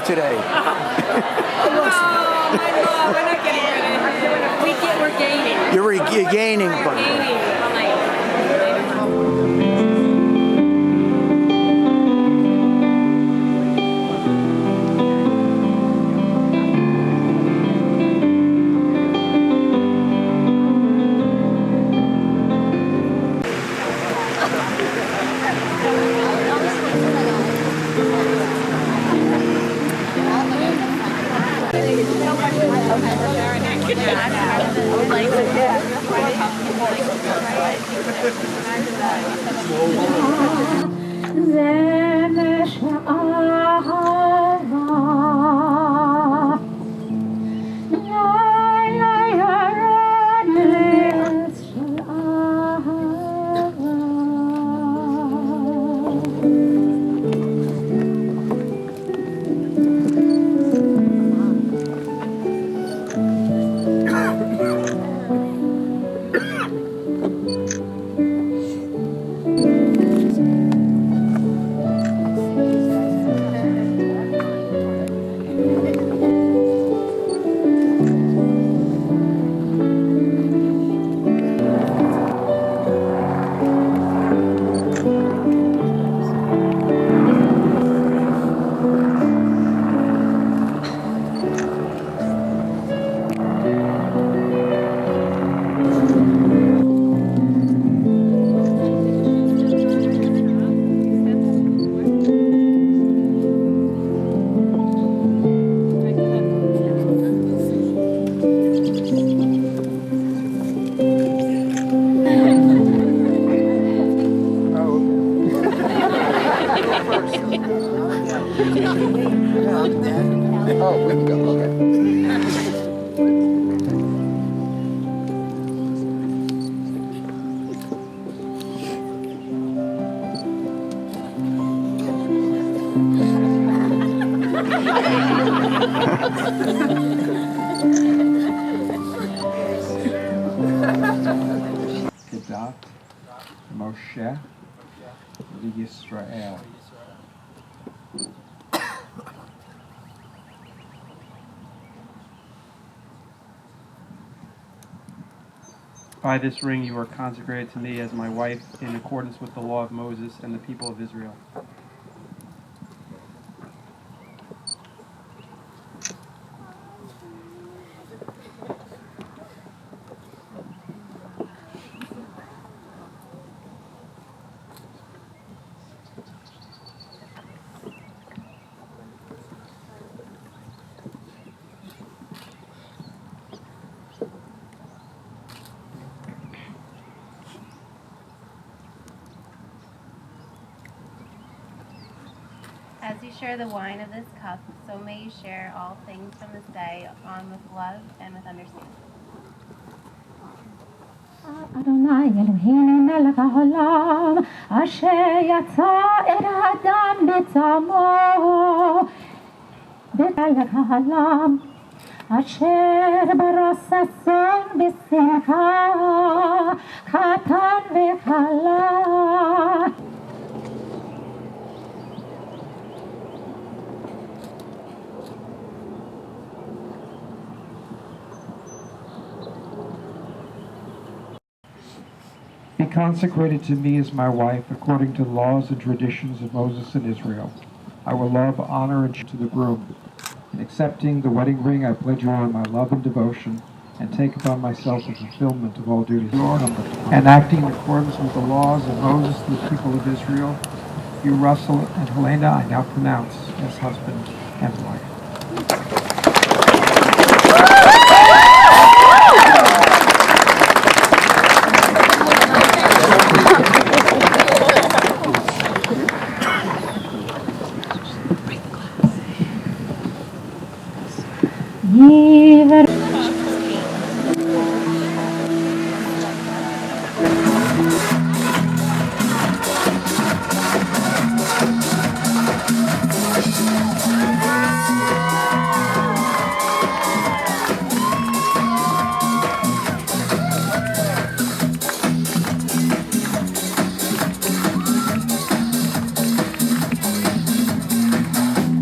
today. No, we're not getting rid of it. We're gaining. You're gaining. We're gaining. Oh, we can go. Kedat Moshe Yisrael. By this ring you are consecrated to me as my wife in accordance with the law of Moses and the people of Israel. As you share the wine of this cup, so may you share all things from this day on with love and with understanding. Adonai Eloheinu melech haolam, asher yatsa et ha'adam b'tzamo, melech haolam, asher bara sason b'simcha, katan v'kala. Be consecrated to me as my wife according to the laws and traditions of Moses and Israel. I will love, honor, and to the groom. In accepting the wedding ring, I pledge you on my love and devotion, and take upon myself the fulfillment of all duties. And acting in accordance with the laws of Moses and the people of Israel, you, Russell and Helayna, I now pronounce as husband and wife.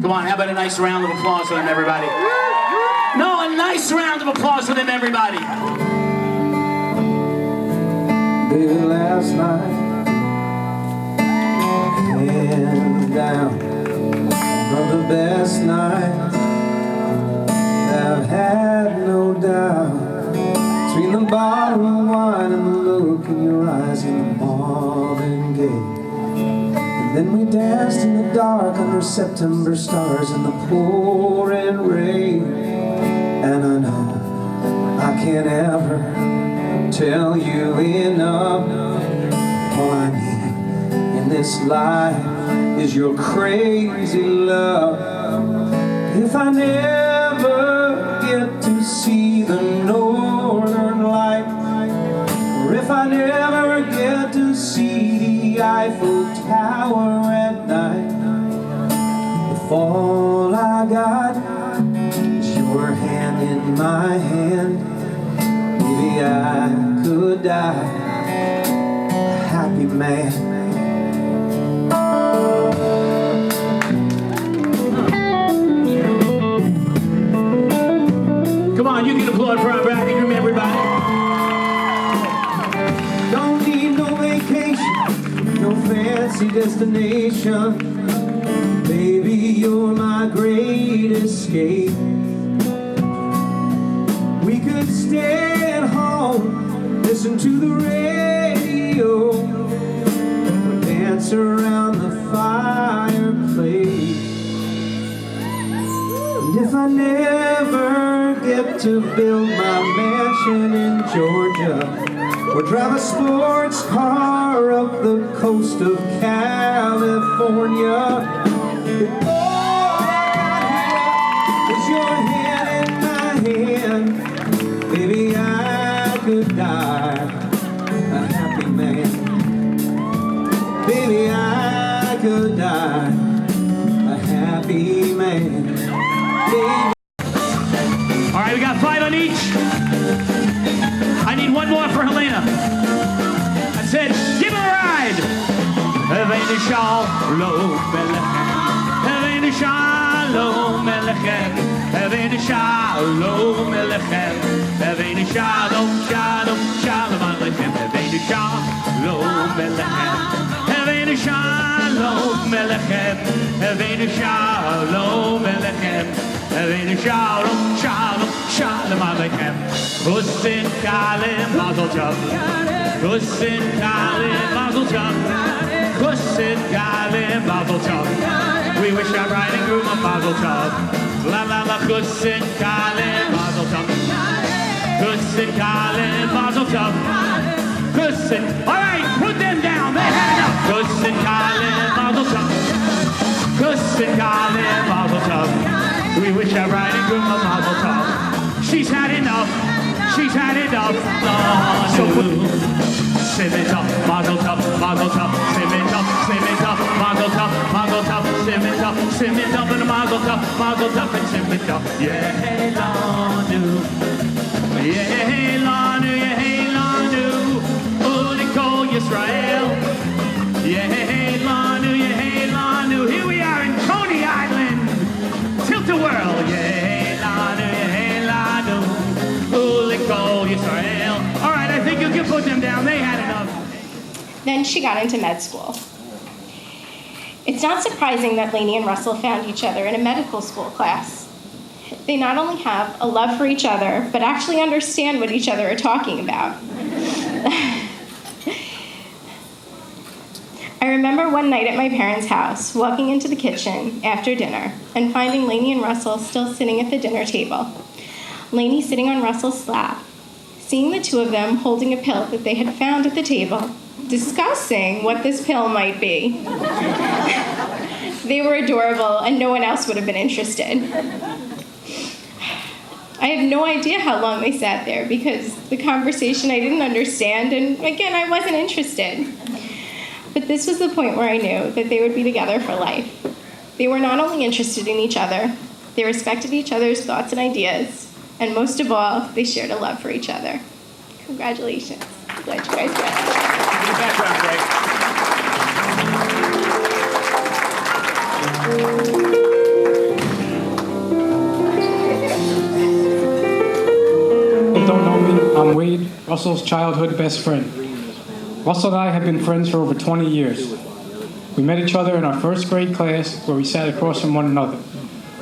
Come on, how about a nice round of applause for them, everybody? No, a nice round of applause for them, everybody. Baby, last night, hands down, one of the best nights I've had, no doubt. Between the bottle of wine and the look in your eyes in the Marvin Gaye. And then we danced in the dark under September stars in the pouring rain. And I know I can't ever tell you enough. All I need in this life is your crazy love. If I never get to see the northern light, or if I never get to see the Eiffel Tower at night, if all I got is your hand in my hand, maybe I could die a happy man. Come on, you can applaud for our bridegroom, everybody. Don't need no vacation, no fancy destination. Baby, you're my great escape. We could stay at home, listen to the radio, or dance around the fireplace. And if I never get to build my mansion in Georgia, or drive a sports car up the coast of California, if all I got is your hand in my hand, baby, I could die a happy man. Baby, I could die a happy man. Baby. All right, we got 5 on each. I need one more for Helayna. I said, give her a ride. Helayna shalom melechem. Helayna shalom melechem. Helayna shalom melechem. Helayna shalom, shalom, shalom alechem. Helayna shalom melechem. Helayna shalom melechem. Helayna shalom melechem. Helayna shalom, shalom, shalom alechem. Hussein Kalim Mazel Tov. Hussein Kalim Mazel Tov. Hussein Kalim Mazel Tov. We wish our bride and groom a Mazel Tov. La la la, Hussein Kalim Mazel Tov. Hussein Kalim Mazel Tov. Hussein. All right, put them down. They had enough. Hussein Kalim Mazel Tov. Hussein Kalim Mazel Tov. We wish our bride and groom a Mazel Tov. She's had enough. She's had enough. So Simit up, Mazel Tov, Mazel Tov, Simit up, Mazel Tov, Mazel Tov, Simit up, and Mazel Tov, and Simit up. Yehelanu, Yehelanu, Yehelanu, Ulikol Yisrael. Yehelanu, Yehelanu. Here we are in Coney Island. Tilt the world. Yehelanu, Yehelanu, Ulikol Yisrael. All right, I think you can put them down. They had enough. Then she got into med school. It's not surprising that Lainey and Russell found each other in a medical school class. They not only have a love for each other, but actually understand what each other are talking about. I remember one night at my parents' house, walking into the kitchen after dinner and finding Lainey and Russell still sitting at the dinner table. Lainey sitting on Russell's lap, seeing the two of them holding a pill that they had found at the table, discussing what this pill might be. They were adorable, and no one else would have been interested. I have no idea how long they sat there because the conversation I didn't understand, and again, I wasn't interested. But this was the point where I knew that they would be together for life. They were not only interested in each other, they respected each other's thoughts and ideas, and most of all, they shared a love for each other. Congratulations. I'm glad you guys got it. Give it back, Greg. I'm Wade, Russell's childhood best friend. Russell and I have been friends for over 20 years. We met each other in our first grade class where we sat across from one another.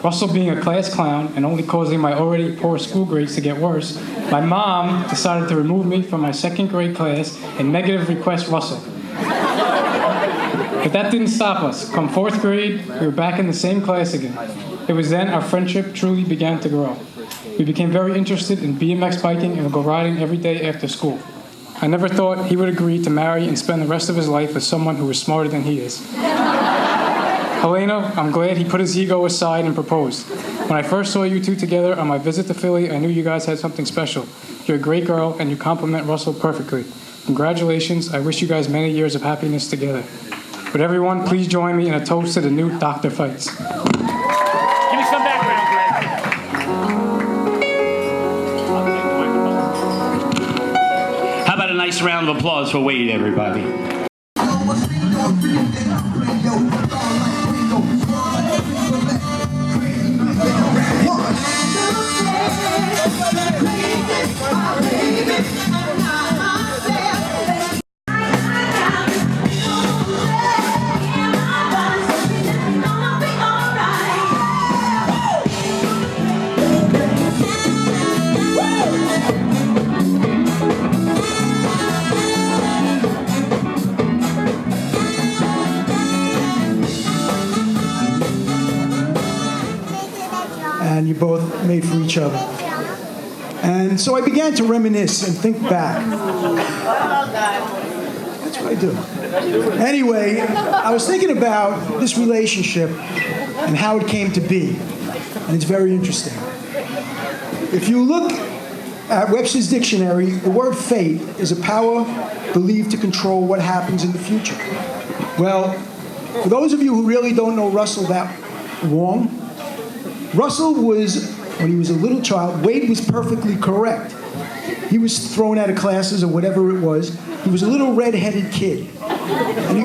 Russell being a class clown and only causing my already poor school grades to get worse, my mom decided to remove me from my second grade class and negative request Russell. But that didn't stop us. Come fourth grade, we were back in the same class again. It was then our friendship truly began to grow. We became very interested in BMX biking and would go riding every day after school. I never thought he would agree to marry and spend the rest of his life with someone who was smarter than he is. Helayna, I'm glad he put his ego aside and proposed. When I first saw you two together on my visit to Philly, I knew you guys had something special. You're a great girl, and you complement Russell perfectly. Congratulations. I wish you guys many years of happiness together. But everyone, please join me in a toast to the new Dr. Fights. Give me some background, Greg. How about a nice round of applause for Wade, everybody? And you both made for each other. And so I began to reminisce and think back. That's what I do. Anyway, I was thinking about this relationship and how it came to be. And it's very interesting. If you look at Webster's dictionary, the word fate is a power believed to control what happens in the future. Well, for those of you who really don't know Russell that long, Russell was, when he was a little child, Wade was perfectly correct. He was thrown out of classes or whatever it was. He was a little red-headed kid. And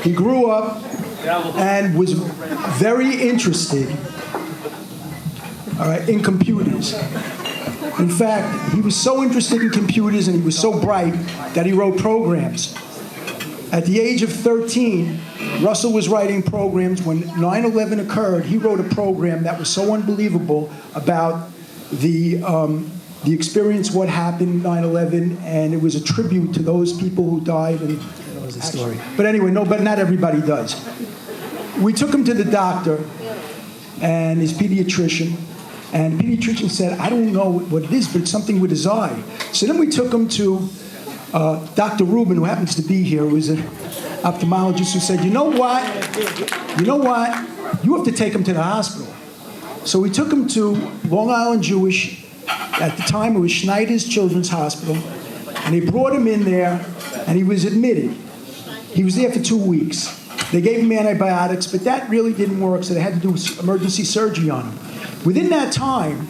he grew up and was very interested, all right, in computers. In fact, he was so interested in computers and he was so bright that he wrote programs. At the age of 13, Russell was writing programs. When 9/11 occurred, he wrote a program that was so unbelievable about the experience, what happened 9/11, and it was a tribute to those people who died, and that was the story. But anyway, but not everybody does. We took him to the doctor and his pediatrician, and the pediatrician said, I don't know what it is, but it's something with his eye. So then we took him to Dr. Rubin, who happens to be here, who is an ophthalmologist, who said, you know what, you have to take him to the hospital. So we took him to Long Island Jewish, at the time it was Schneider's Children's Hospital, and they brought him in there, and he was admitted. He was there for 2 weeks. They gave him antibiotics, but that really didn't work, so they had to do emergency surgery on him. Within that time,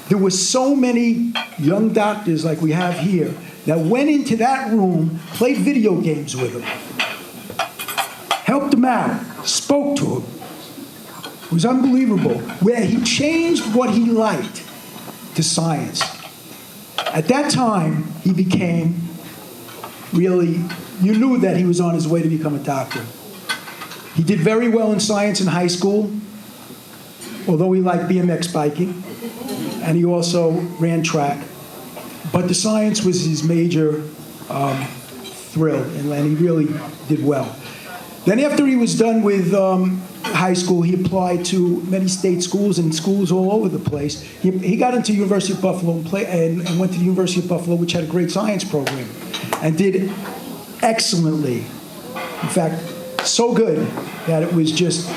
there were so many young doctors like we have here that went into that room, played video games with him, helped him out, spoke to him. It was unbelievable, where he changed what he liked to science. At that time, he became really, you knew that he was on his way to become a doctor. He did very well in science in high school, although he liked BMX biking, and he also ran track. But the science was his major thrill, and he really did well. Then after he was done with high school, he applied to many state schools and schools all over the place. He got into University of Buffalo and went to the University of Buffalo, which had a great science program, and did excellently. In fact, so good that it was just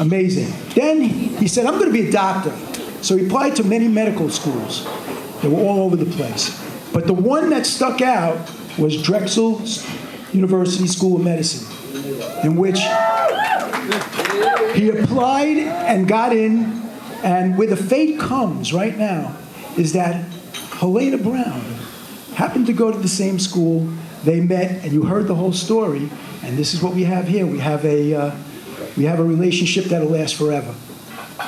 amazing. Then he said, I'm going to be a doctor. So he applied to many medical schools. They were all over the place. But the one that stuck out was Drexel University School of Medicine, in which he applied and got in. And where the fate comes right now is that Helayna Brown happened to go to the same school. They met, and you heard the whole story. And this is what we have here. We have a relationship that'll last forever.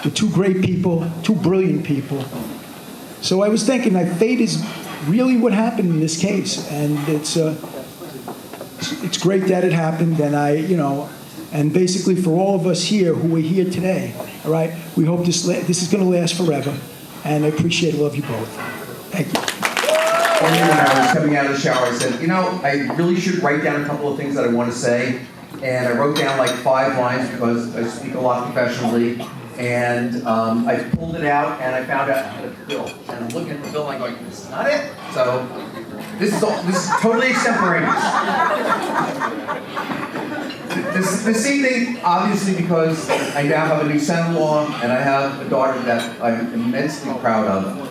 With two great people, two brilliant people. So I was thinking that fate is really what happened in this case, and it's great that it happened, and and basically for all of us here who are here today, all right, we hope this is going to last forever, and I appreciate and love you both. Thank you. When I was coming out of the shower, I said, I really should write down a couple of things that I want to say, and I wrote down like 5 lines because I speak a lot professionally. And I pulled it out, and I found out I had a bill. And I'm looking at the bill, and I'm going, "This is not it." So this is totally extemporaneous. This evening, obviously, because I now have a new son-in-law, and I have a daughter that I'm immensely proud of.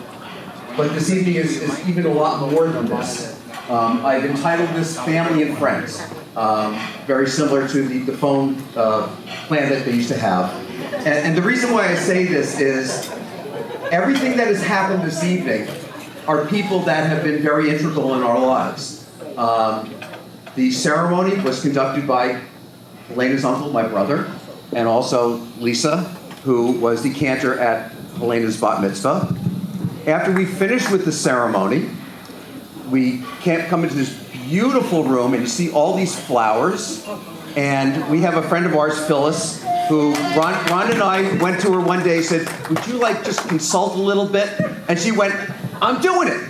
But this evening is even a lot more than this. I've entitled this "Family and Friends," very similar to the phone plan that they used to have. And the reason why I say this is everything that has happened this evening are people that have been very integral in our lives. The ceremony was conducted by Helayna's uncle, my brother, and also Lisa, who was the cantor at Helayna's bat mitzvah. After we finished with the ceremony, we come into this beautiful room, and you see all these flowers. And we have a friend of ours, Phyllis, who Ron and I went to her one day and said, "Would you just consult a little bit?" And she went, "I'm doing it."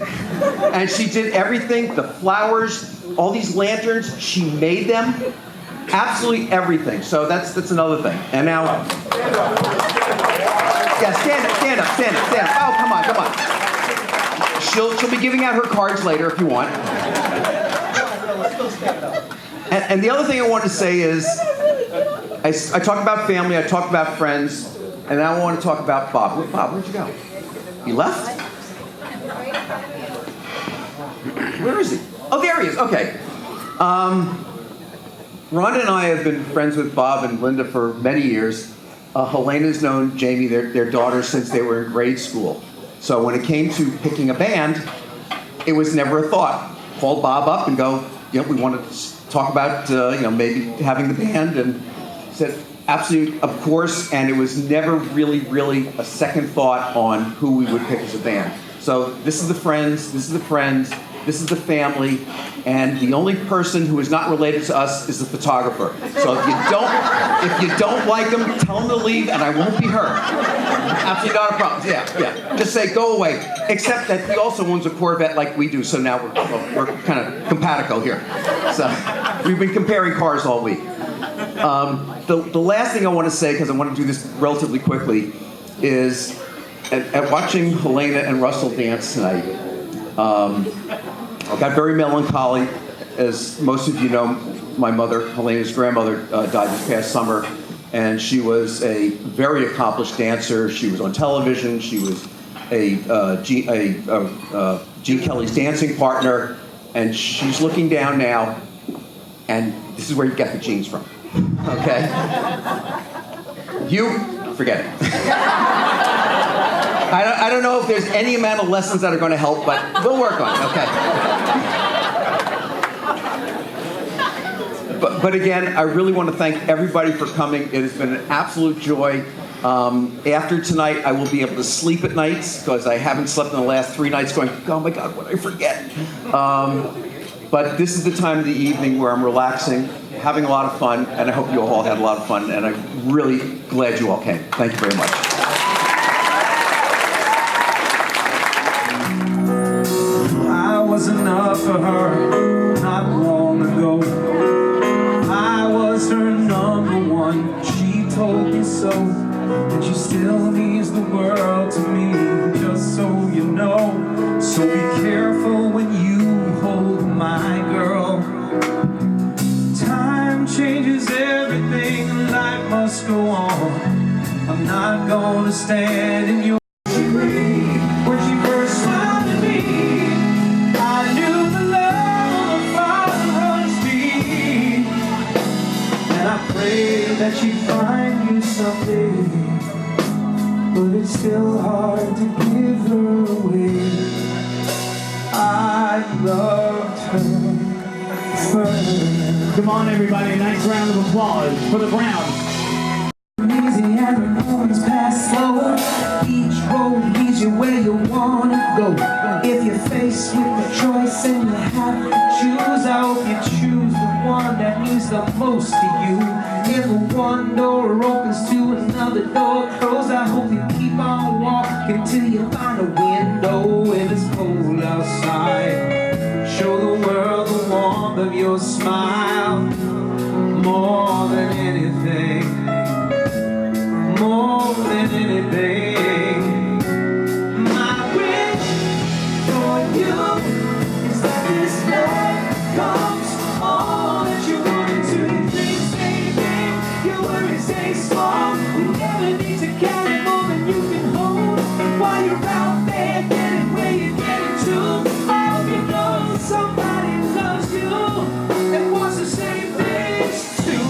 And she did everything, the flowers, all these lanterns, she made them, absolutely everything. So that's another thing. And now, yeah, stand up. Oh, come on. She'll be giving out her cards later if you want. And the other thing I wanted to say is, I talk about family, I talk about friends, and now I want to talk about Bob. Bob, where'd you go? He left? Where is he? Oh, there he is. Okay. Rhonda and I have been friends with Bob and Linda for many years. Helayna's known Jamie, their daughter, since they were in grade school. So when it came to picking a band, it was never a thought. Call Bob up and go, we want to talk about, maybe having the band, and said, absolutely, of course, and it was never really a second thought on who we would pick as a band. So this is the friends, this is the family, and the only person who is not related to us is the photographer. So if you don't like him, tell him to leave, and I won't be hurt. Absolutely not a problem. Yeah. Just say, go away. Except that he also owns a Corvette like we do, so now we're kind of compatible here. So we've been comparing cars all week. The last thing I want to say, because I want to do this relatively quickly, is at watching Helayna and Russell dance tonight, I got very melancholy. As most of you know, my mother, Helayna's grandmother, died this past summer, and she was a very accomplished dancer. She was on television. She was Gene Kelly's dancing partner, and she's looking down now, and this is where you get the genes from. Okay? You, forget it. I don't know if there's any amount of lessons that are going to help, but we'll work on it, okay? But again, I really want to thank everybody for coming. It has been an absolute joy. After tonight, I will be able to sleep at nights, because I haven't slept in the last 3 nights going, oh my God, what did I forget? But this is the time of the evening where I'm relaxing, having a lot of fun, and I hope you all had a lot of fun, and I'm really glad you all came. Thank you very much. I was enough for her not long ago. I was her number one. She told me so, and she still means the world to me, just so you know. So be careful when you hold my girl. Time changes everything, and life must go on. I'm not gonna stand in your way. When she first smiled at me, I knew the love of a father runs deep. And I prayed that she'd find you someday, but it's still hard to give her away. I loved her first. Come on, everybody, a nice round of applause for the Browns. Easy and the moments pass slower. Each road leads you where you wanna go. Go. If you're faced with a choice and you have to choose, I hope you choose the one that means the most to you. If one door opens to another door closed, I hope you keep on walking till you find a window. If it's cold outside, show the world the warmth of your smile. More than anything, more than anything, my wish for you is that this night comes all that you wanted to. Your dreams stay big, your worries stay small. You never need to carry more than you can hold. While you're out there getting where you're getting to, I hope you know somebody loves you and wants the same things too.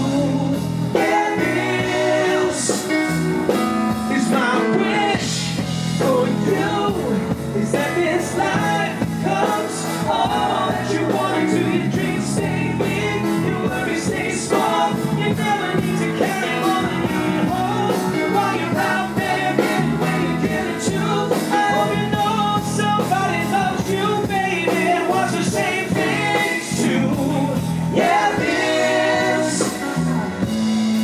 Yeah, this is my wish for you, is that this life comes all that you wanted to. Your dreams stay big, your worries stay small. You never need to carry more than you can hold. While you're out there getting where you're getting to, I hope you know somebody loves you, baby, and wants the same things too. Yeah, this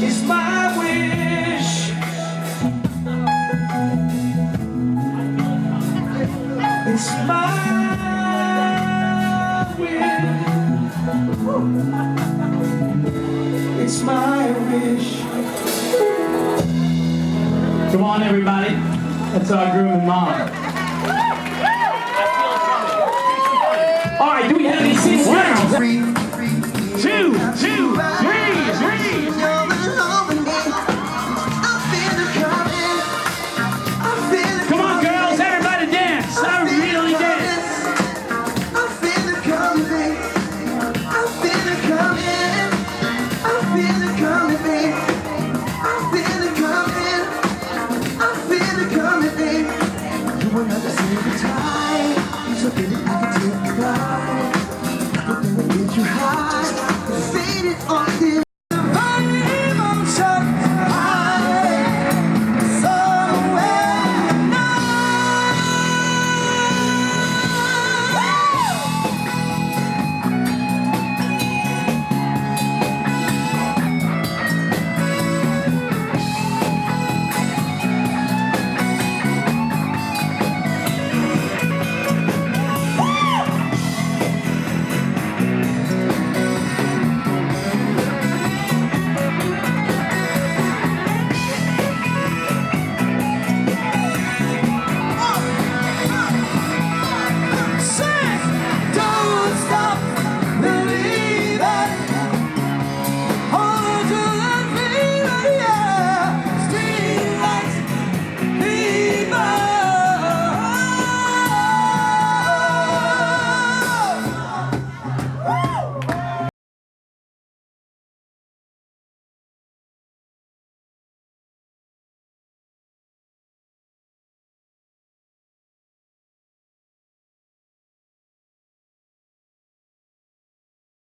is my wish. It's my wish. It's my wish. Come on, everybody. That's our groom and mom. All right, do we have any singles? 1, 2, 2, 3. Come on, girls, everybody dance. I really dance. I feel it coming, babe. I feel it coming. I feel it coming, babe. I feel it coming. I feel it coming, babe. You will never see the tide. So baby, I can take a ride. We're gonna get you high. Faded on